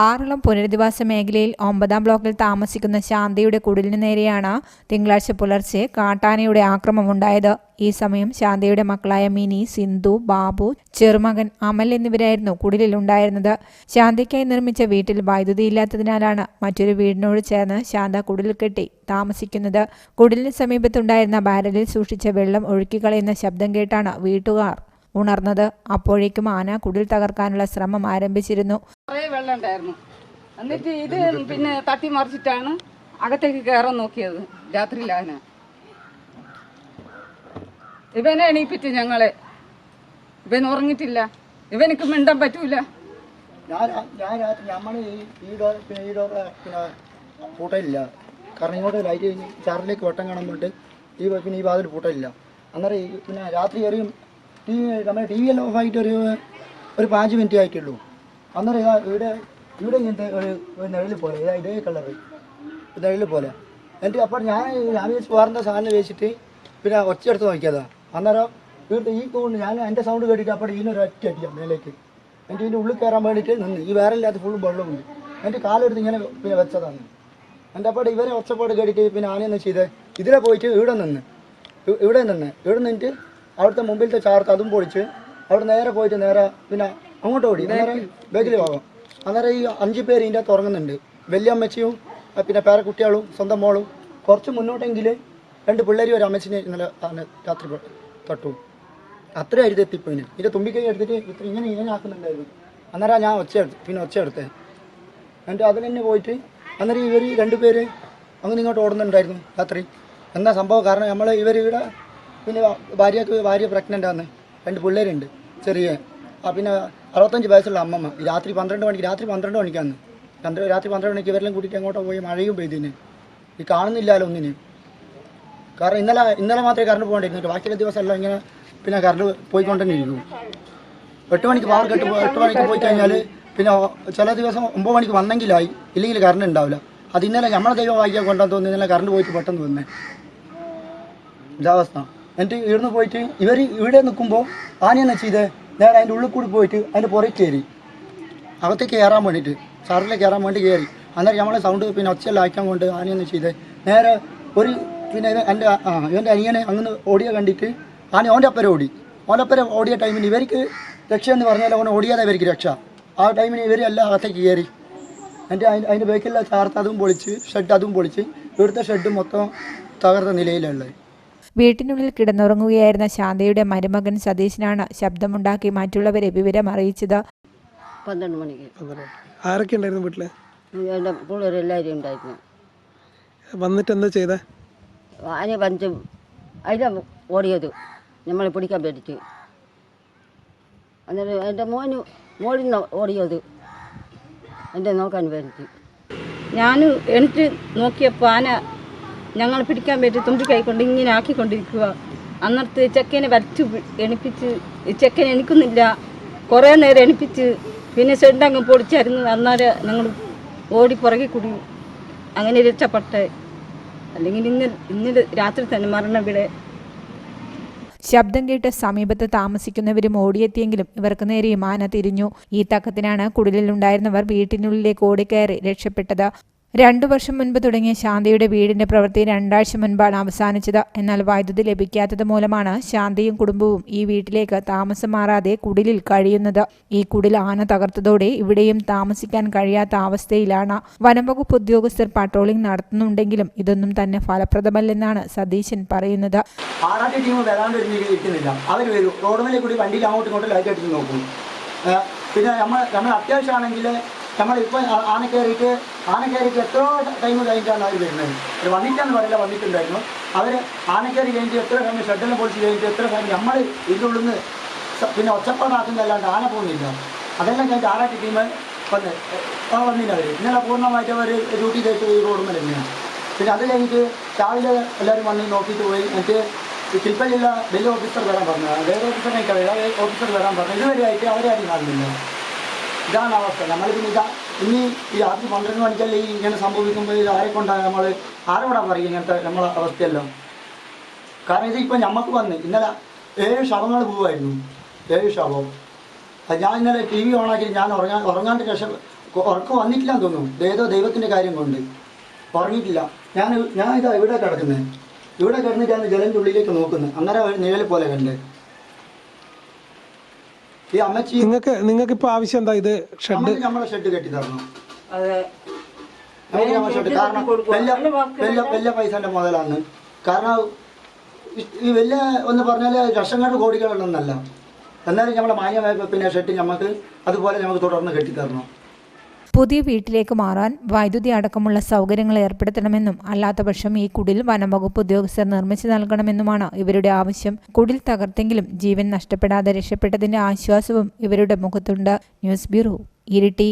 ആറളം പുനരധിവാസ മേഖലയിൽ 9-ാം ബ്ലോക്കിൽ താമസിക്കുന്ന ശാന്തയുടെ കുടിലിനു നേരെയാണ് തിങ്കളാഴ്ച പുലർച്ചെ കാട്ടാനയുടെ ആക്രമണമുണ്ടായത്. ഈ സമയം ശാന്തയുടെ മക്കളായ മിനി, സിന്ധു, ബാബു, ചെറുമകൻ അമൽ എന്നിവരായിരുന്നു കുടിലുണ്ടായിരുന്നത്. ശാന്തയ്ക്കായി നിർമ്മിച്ച വീട്ടിൽ വൈദ്യുതിയില്ലാത്തതിനാലാണ് മറ്റൊരു വീടിനോട് ചേർന്ന് ശാന്ത കുടിൽ കെട്ടി താമസിക്കുന്നത്. കുടിലിന് സമീപത്തുണ്ടായിരുന്ന ബാരലിൽ സൂക്ഷിച്ച വെള്ളം ഒഴുക്കിക്കളയുന്ന ശബ്ദം കേട്ടാണ് വീട്ടുകാർ ഉണർന്നത്. അപ്പോഴേക്കും ആന കുടിൽ തകർക്കാനുള്ള ശ്രമം ആരംഭിച്ചിരുന്നു. വെള്ളം ഉണ്ടായിരുന്നു. എന്നിട്ട് ഇത് പിന്നെ തട്ടി മറിച്ചിട്ടാണ് അകത്തേക്ക് കയറാൻ നോക്കിയത്. രാത്രിയിൽ ആന ഇവനെ എണീപ്പിച്ചു ഞങ്ങളെ. ഇവൻ ഉറങ്ങിട്ടില്ല, ഇവനക്ക് മിണ്ടാൻ പറ്റൂല. പൂട്ടയില്ല, കാരണം ഇങ്ങോട്ട് ലൈറ്റ് ചാറിലേക്ക് വട്ടം കാണാൻ വേണ്ടിട്ട് പിന്നെ ഈ വാതിൽ പൂട്ടയില്ല. അന്നേരം പിന്നെ രാത്രി ഒരു നമ്മുടെ ടി വി എല്ലാം ഓഫായിട്ട് ഒരു 5 മിനിറ്റ് ആയിട്ടുള്ളൂ. അന്നേരം ഇവിടെ ഇങ്ങനത്തെ ഒരു നിഴൽ പോലെ ഇതേ കളറ് നിഴൽ പോലെ. എന്നിട്ട് അപ്പോൾ ഞാൻ വെച്ച് വേറെ സാധനം വെച്ചിട്ട് പിന്നെ ഒച്ചയെടുത്ത് നോക്കിയതാ. അന്നേരം വീട്ടിൽ ഈ കൊണ്ട് ഞാൻ എൻ്റെ സൗണ്ട് കേട്ടിട്ട് അപ്പോൾ ഇതിനൊരു ഒറ്റ അടിക്കാം മേലേക്ക്. എന്നിട്ട് ഇതിൻ്റെ ഉള്ളിൽ കയറാൻ വേണ്ടിയിട്ട് നിന്ന്. ഈ വേറെ ഇല്ലാത്ത ഫുള്ളും വെള്ളമുണ്ട്. എന്നിട്ട് കാലെടുത്ത് ഇങ്ങനെ പിന്നെ വെച്ചതാണ്. എൻ്റെ അപ്പോൾ ഇവരെ ഒച്ചപ്പാട് കേട്ടിട്ട് പിന്നെ ആനയെന്ന് ചെയ്ത് ഇതിലെ പോയിട്ട് ഇവിടെ നിന്നിട്ട് അവിടുത്തെ മുമ്പിലത്തെ ചാർത്ത് അതും പൊളിച്ച് അവിടെ നേരെ പോയിട്ട് നേരെ പിന്നെ അങ്ങോട്ട് ഓടി. അന്നേരം ബേക്കിൽ പോകാം. അന്നേരം ഈ 5 പേര് ഇതിൻ്റെ അകത്ത് ഉറങ്ങുന്നുണ്ട്. വലിയ അമ്മച്ചിയും പിന്നെ പേരക്കുട്ടികളും സ്വന്തം മോളും. കുറച്ച് മുന്നോട്ടെങ്കിൽ 2 പിള്ളേരും ഒരു അമ്മച്ചിനെ ഇന്നലെ രാത്രി തട്ടു. അത്രയായിട്ട് എത്തിപ്പോയിന്. ഇതിൻ്റെ തുമ്പിക്കൈ എടുത്തിട്ട് ഇങ്ങനെ ആക്കുന്നുണ്ടായിരുന്നു. അന്നേരം ഞാൻ ഒച്ചയെടുത്തേ. എന്നിട്ട് അതിൽ തന്നെ പോയിട്ട് അന്നേരം ഇവർ 2 പേര് അങ്ങനെ ഇങ്ങോട്ട് ഓടുന്നുണ്ടായിരുന്നു രാത്രി. എന്താ സംഭവം? കാരണം ഇവർ ഇവിടെ പിന്നെ ഭാര്യ പ്രഗ്നൻ്റ് ആണ്. 2 പിള്ളേരുണ്ട് ചെറിയ. പിന്നെ 65 വയസ്സുള്ള അമ്മമ്മ. രാത്രി 12 മണിക്കാണ്. രാത്രി 12 മണിക്ക് ഇവരെല്ലാം കൂട്ടിയിട്ട് അങ്ങോട്ടോ പോയി മഴയും പെയ്തിന്. ഈ കാണുന്നില്ലല്ലോ ഒന്നിന്. കാരണം ഇന്നലെ മാത്രമേ കറണ്ട് പോകേണ്ടിരുന്നു. ബാക്കിയുള്ള ദിവസം എല്ലാം ഇങ്ങനെ പിന്നെ കറണ്ട് പോയിക്കൊണ്ടേ ഇരിക്കും. 8 മണിക്ക് പവർ കെട്ട് 8 മണിക്ക് പോയി കഴിഞ്ഞാൽ പിന്നെ ചില ദിവസം 9 മണിക്ക് വന്നെങ്കിലായി, ഇല്ലെങ്കിൽ കറണ്ട് ഉണ്ടാവില്ല. അത് ഇന്നലെ നമ്മളെ ദൈവം വായിക്കാൻ കൊണ്ടാന്ന് തോന്നുന്നു. ഇന്നലെ കറണ്ട് പോയിട്ട് പെട്ടെന്ന് വന്നേ ഇതാവസ്ഥ. എന്നിട്ട് ഇവിടുന്ന് പോയിട്ട് ഇവർ ഇവിടെ നിൽക്കുമ്പോൾ ആനയെന്ന് ചെയ്തേ നേരെ അതിൻ്റെ ഉള്ളിൽ കൂടി പോയിട്ട് അതിൻ്റെ പുറത്ത് കയറി അകത്തേക്ക് കയറാൻ വേണ്ടിയിട്ട് സാറിലേക്ക് കയറാൻ വേണ്ടി കയറി. അന്നേരം നമ്മളെ സൗണ്ട് പിന്നെ ഒച്ചയെല്ലാം അയക്കാൻ കൊണ്ട് ആനയെന്ന് ചെയ്തേ നേരെ ഒരു പിന്നെ ഇവൻ്റെ അനിയനെ അങ്ങനെ ഓടിയ കണ്ടിട്ട് ആന ഓൻ്റെ അപ്പരെ ഓടിയ ടൈമിന് ഇവർക്ക് രക്ഷ എന്ന് പറഞ്ഞാൽ അവൻ ഓടിയാതെ ഇവർക്ക് രക്ഷ. ആ ടൈമിന് ഇവരെല്ലാം അകത്തേക്ക് കയറി. എന്നിട്ട് അതിൻ്റെ ബേക്കിലുള്ള ചാർത്ത് അതും പൊളിച്ച് അതും പൊളിച്ച് ഇവിടുത്തെ ഷെഡ് മൊത്തം തകർന്ന നിലയിലുള്ളത്. വീട്ടിനുള്ളിൽ കിടന്നുറങ്ങുകയായിരുന്ന ശാന്തയുടെ മരുമകൻ സതീശനാണ് ശബ്ദമുണ്ടാക്കി മറ്റുള്ളവരെ വിവരം അറിയിച്ചത്. 12 മണിക്ക്. ആരൊക്കെ ഉണ്ടായിരുന്നു വീട്ടില്? എൻ്റെ പിള്ളേരെല്ലാവരും ഉണ്ടായിരുന്നു. വന്നിട്ട് എന്താ ചെയ്തേ? ആന പഞ്ച് അതിലെ ഓടിയത് നമ്മളെ പിടിക്കാൻ പറ്റിച്ച്. അന്നേരം എൻ്റെ മോളിൽ നിന്ന് ഓടിയത് എൻ്റെ നോക്കാൻ പറ്റി. ഞാൻ എനിക്ക് നോക്കിയപ്പോൾ ആന ഞങ്ങൾ പിടിക്കാൻ പറ്റി തുമ്പി കൊണ്ട് ഇങ്ങനെ ആക്കിക്കൊണ്ടിരിക്കുക. അന്നത്തെ ചെക്കനെ വരച്ച് എണിപ്പിച്ച് ചെക്കനെ എണിക്കുന്നില്ല. കുറേ നേരം എണിപ്പിച്ച് പിന്നെ ഷെഡങ്ങ് പൊടിച്ചായിരുന്നു. അന്നേരം ഞങ്ങൾ ഓടി പുറകെ കൂടി അങ്ങനെ രക്ഷപ്പെട്ടെ. അല്ലെങ്കിൽ ഇന്നലെ രാത്രി തന്നെ മരണം ഇവിടെ. ശബ്ദം കേട്ട് സമീപത്ത് താമസിക്കുന്നവരും ഓടിയെത്തിയെങ്കിലും ഇവർക്ക് നേരെയും ആന തിരിഞ്ഞു. ഈ തക്കത്തിനാണ് കുടിലുണ്ടായിരുന്നവർ വീട്ടിനുള്ളിലേക്ക് ഓടിക്കയറി രക്ഷപ്പെട്ടത്. 2 വർഷം മുൻപ് തുടങ്ങിയ ശാന്തയുടെ വീടിന്റെ പ്രവൃത്തി 2 ആഴ്ച മുൻപാണ് അവസാനിച്ചത്. എന്നാൽ വൈദ്യുതി ലഭിക്കാത്തത് മൂലമാണ് ശാന്തയും കുടുംബവും ഈ വീട്ടിലേക്ക് താമസം മാറാതെ കുടിലിൽ കഴിയുന്നത്. ഈ കുടിൽ ആന തകർത്തതോടെ ഇവിടെയും താമസിക്കാൻ കഴിയാത്ത അവസ്ഥയിലാണ്. വനംവകുപ്പ് ഉദ്യോഗസ്ഥർ പട്രോളിംഗ് നടത്തുന്നുണ്ടെങ്കിലും ഇതൊന്നും തന്നെ ഫലപ്രദമല്ലെന്നാണ് സതീശൻ പറയുന്നത്. പിന്നെ നമ്മൾ അത്യാവശ്യമാണെങ്കിൽ നമ്മളിപ്പോൾ ആന കയറിയിട്ട് എത്രയോ ടൈം കഴിഞ്ഞിട്ടാണ് അവർ വരുന്നത്. വന്നിട്ടാന്ന് പറയില്ല, വന്നിട്ടുണ്ടായിരുന്നു. അവർ ആന കയറി കഴിഞ്ഞിട്ട് എത്ര ടൈം ഷെഡെല്ലാം പൊളിച്ച് കഴിഞ്ഞിട്ട് എത്ര ടൈം നമ്മൾ ഇതിൻ്റെ ഉള്ളിൽ നിന്ന് പിന്നെ ഒച്ചപ്പാടാക്കുന്നതല്ലാണ്ട് ആന പോകുന്നില്ല. അതെല്ലാം കഴിഞ്ഞിട്ട് ആറാട്ട് ടീം വന്നില്ല. അവർ ഇന്നലെ പൂർണ്ണമായിട്ട് അവർ ഡ്യൂട്ടി ചെയ്തിട്ട് ഈ റോഡ് മേലെ തന്നെയാണ്. പിന്നെ അത് കഴിഞ്ഞിട്ട് രാവിലെ എല്ലാവരും വന്ന് നോക്കിയിട്ട് പോയി. എന്നിട്ട് തിരുപ്പതിയുള്ള വലിയ ഓഫീസർ വരാൻ പറഞ്ഞു. വേറെ ഓഫീസർ വരാൻ പറഞ്ഞു. ഇതുവരെ ആയിട്ട് അവരെ ആരും കാണുന്നില്ല. ഇതാണ് അവസ്ഥ. നമ്മൾ പിന്നെ ഇനി ഈ രാത്രി 12 മണിക്കല്ലേ ഇങ്ങനെ സംഭവിക്കുമ്പോൾ ആരെ കൊണ്ടാണ് ആരോടാ പറയുക ഇങ്ങനത്തെ നമ്മളെ അവസ്ഥയെല്ലാം? കാരണം ഇതിപ്പോൾ നമുക്ക് വന്ന് ഇന്നലെ 7 ശവങ്ങൾ പോവുമായിരുന്നു. 7 ശവം. ഞാൻ ഇന്നലെ TV ഓണാക്കി ഞാൻ ഉറങ്ങാണ്ട് ഉറക്കം വന്നിട്ടില്ലാന്ന് തോന്നുന്നു, ഏതോ ദൈവത്തിൻ്റെ കാര്യം കൊണ്ട് ഉറങ്ങിയിട്ടില്ല. ഞാൻ ഇതാ ഇവിടെ കിടക്കുന്നത്, ഇവിടെ കിടന്നിട്ടാണ് ജലൻ്റെ ഉള്ളിലേക്ക് നോക്കുന്നത്. അന്നേരം നിഴൽ പോലെ കണ്ട് ഈ അമ്മച്ചി നിങ്ങൾക്ക് ഇപ്പൊ ആവശ്യം എന്താ? ഇത് ഷെഡ് നമ്മളെ ഷെഡ് കെട്ടി തരണം. അതെ നമുക്ക് നമ്മളെ ഷെഡ്, കാരണം വലിയ പൈസൻ്റെ മുതലാണ്. കാരണം ഈ വലിയ എന്ന് പറഞ്ഞാൽ ലക്ഷങ്ങളുടെ കോടികളുള്ളൊന്നല്ല. എന്നാലും നമ്മളെ മാന്യമായ പിന്നെ ഷെഡ് നമുക്ക് അതുപോലെ നമുക്ക് തുടർന്ന് കെട്ടിത്തരണം. പുതിയ വീട്ടിലേക്ക് മാറാൻ വൈദ്യുതി അടക്കമുള്ള സൗകര്യങ്ങൾ ഏർപ്പെടുത്തണമെന്നും അല്ലാത്തപക്ഷം ഈ കുടിൽ വനംവകുപ്പ് ഉദ്യോഗസ്ഥർ നിർമ്മിച്ചു നൽകണമെന്നുമാണ് ഇവരുടെ ആവശ്യം. കുടിൽ തകർത്തെങ്കിലും ജീവൻ നഷ്ടപ്പെടാതെ രക്ഷപ്പെട്ടതിന്റെ ആശ്വാസവും ഇവരുടെ മുഖത്തുണ്ട്. News bureau, Iritty.